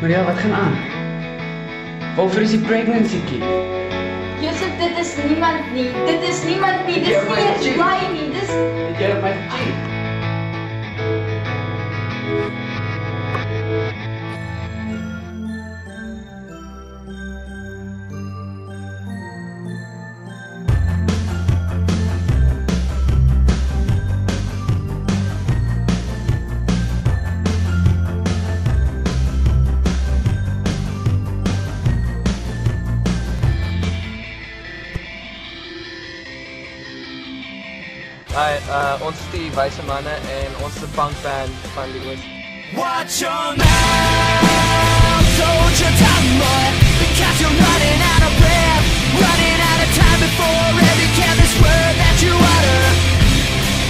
Maar ja, wat gaan aan? Waarvoor is die pregnancy key? Josef, dit is niemand nie. Dit is niemand nie. Dis nie eens bly nie. Dis... Het jy op my gecheat? Hi, ons is die Wyse Manne en ons is 'n punkband van die Oos. Watch your mouth, hold your tongue, boy, because you're running out of breath, running out of time before every careless word that you utter.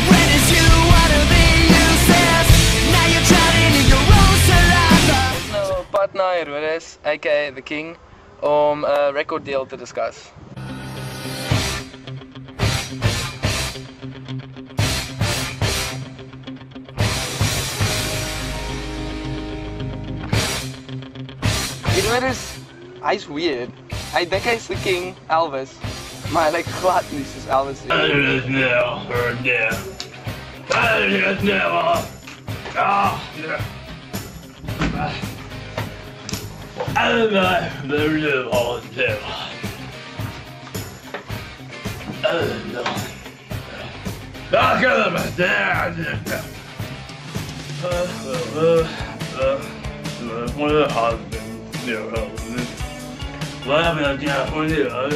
When is you wanna be useless? Now you're drowning in your own saliva. Ons nou op pad na Herodes, aka The King, om 'n record deal te discuss. Hy's weird. Hy dink hy's the King, Elvis, maar hy lyk glad nie soos Elvis nie. Vad jag vill att jag får leva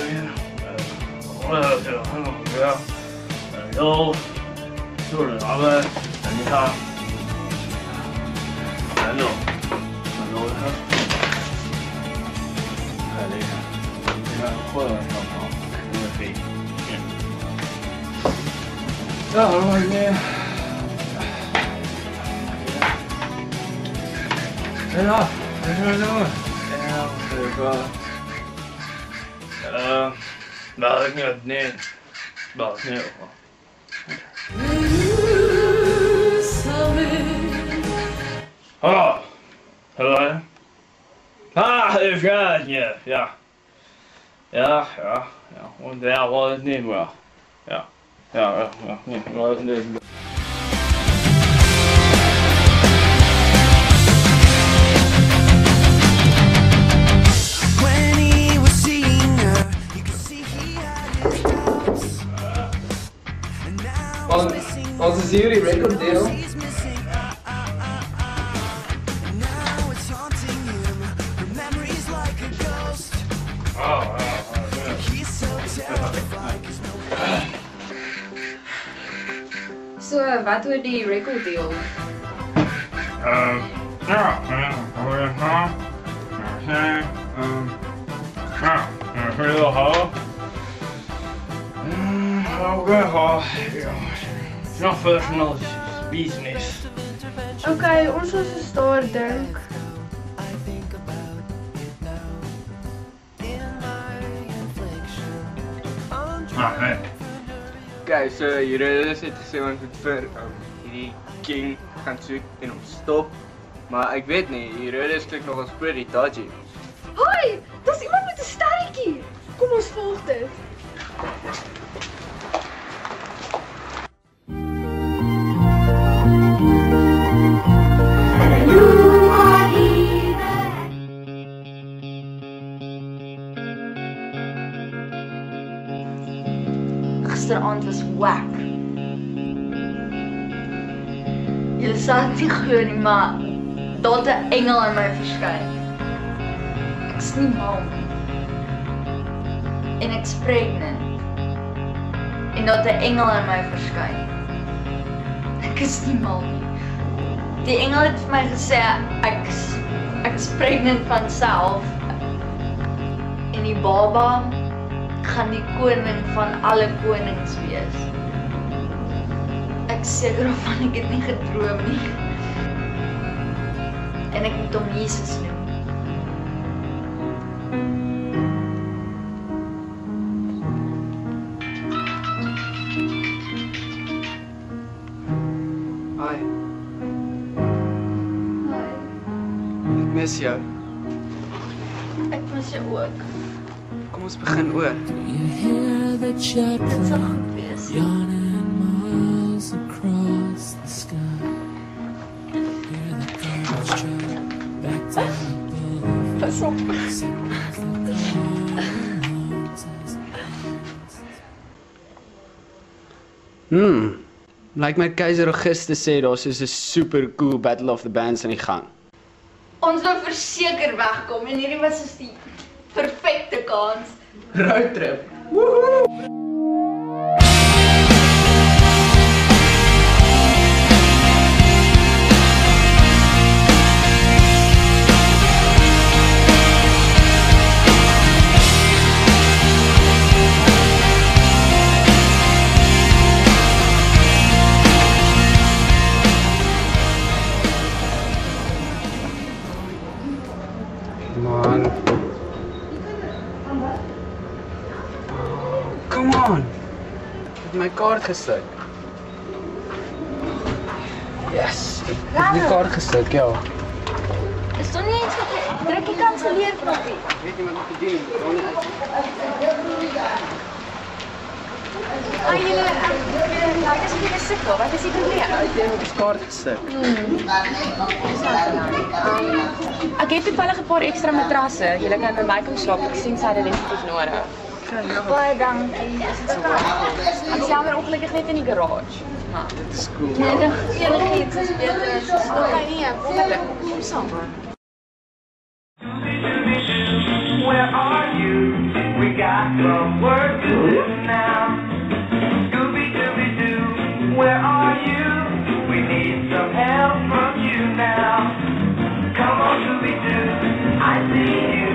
jag tror det var men ni har ändå det här det här skönt det är fint ja det var det ja bara inget ner. Bara ner. Hallå? Hallå? Det är skönt ju. Ja. Och det var ett ner bra. Ja. Det var ett ner. Ons is hier die record deal. So, wat oor die record deal? Not personal business. Okay, ons is 'n staar dink. Nee. Okay, so Herodes het gesê ons moet vir hierdie King gaan soek en hom stop. Maar ek weet nie, Herodes klink nog as pretty dodgy. Hoi, daar's iemand met 'n sterretjie. Kom ons volg dit. Gisteraand was whack. Julle sal nie glo nie, maar daar het 'n engel aan my verskyn. Ek's nie mal nie. En ek's pregnant. En daar het 'n engel aan my verskyn. Ek is nie mal nie. Die engel het vir my gesê ek's pregnant van self. En die baba gaan die koning van alle konings wees. Ek seker of ek het nie gedroom nie. En ek moet hom Jesus noem. Hi. Hi. Ek mis jou. dansie ook. Kom ons begin oor. You hear the Dit chatter sal goed wees. yawning miles across the sky. Hear the garbage truck back down the boulevard. Pas op. Lyk my Keizer Augustus sê daar is 'n super cool Battle of the Bands aan die gang. Ons wil verseker wegkom en hierdie was dus die perfekte kans. Roadtrip. Man. Come on. Het my kaart gestuk. Yes. Het my kaart gestuk, ja. Is toch niet eens druk die kanselier knoppie? Weet jy wat ek gedoen het? Daar nie uit. Julle, ek is hier sukkel. Wat is die probleem? Ek het my kaart gestuk. Ek het toevallig 'n paar ekstra matrasse. Julle kan by my kom slaap. Ek sien sy het dit definitief nodig. Baie dankie. Is dit so waar? Ek is jammer ongelukkig net in die garage. Dit is cool. Nee, enigiets is beter as Okay, nee, wonderlik. Kom saam. Where are you? We got some work to do now. Scooby-Dooby-Doo, where are you? We need some help from you now. Come on, Scooby-Doo, I see you.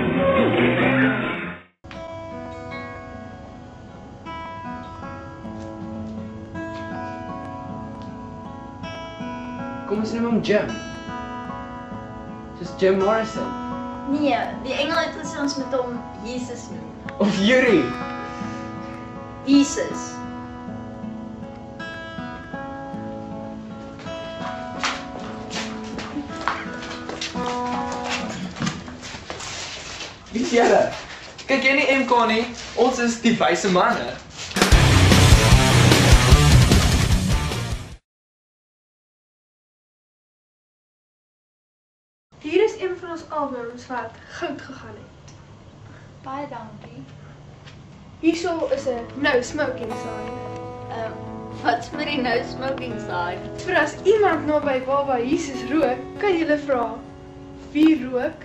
Kom ons noem hom Jim. Soos Jim Morrison. Nee, die engel het gesê ons moet hom Jesus noem. Of Yuri. Jesus. Wie is julle? Kyk jy nie MK nie? Ons is die wyse manne. Hier is een van ons albums wat goud gegaan het. Baie dankie. Hierso is 'n no smoking sign. Wat's met die no smoking sign? Vir as iemand naby waar Jesus rook, kan jy vra, wie rook?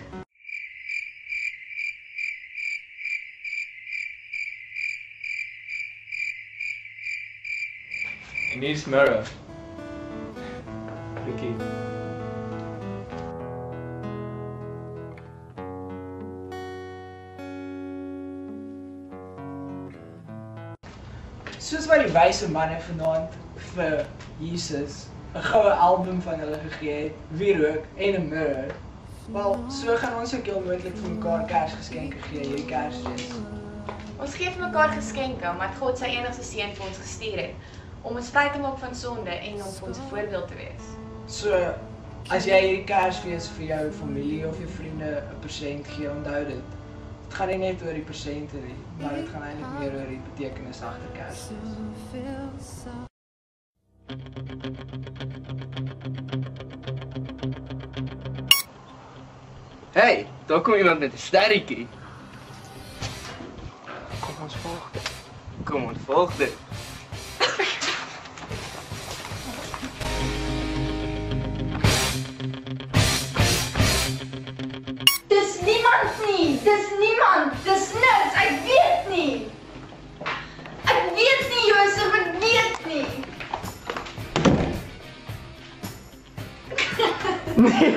En hier's Mirror. Ricky. Soos wat die wyse manne vanaand vir Jesus 'n goue album van hulle gegee het, wie rook en 'n mirror. Wel, so gaan ons ook heel moontlik vir mekaar Kersgeskenke gee hierdie Kersfees. Ons gee vir mekaar geskenke omdat God sy enigste seun vir ons gestuur het om ons vry te maak van sonde en om vir ons 'n voorbeeld te wees. So, as jy hierdie Kersfees vir jou familie of jou vriende 'n persent gee, onthou dit. Dit gaan nie net oor die persente nie, maar dit gaan eintlik meer oor die betekenis agter Kersfees. Hey, daar kom iemand met 'n sterretjie. Kom ons volg dit. Kom ons volg dit. Dis niemand nie. Dis niemand. Dis niks. Ek weet nie. Ek weet nie, Josef, ek weet nie. Nee.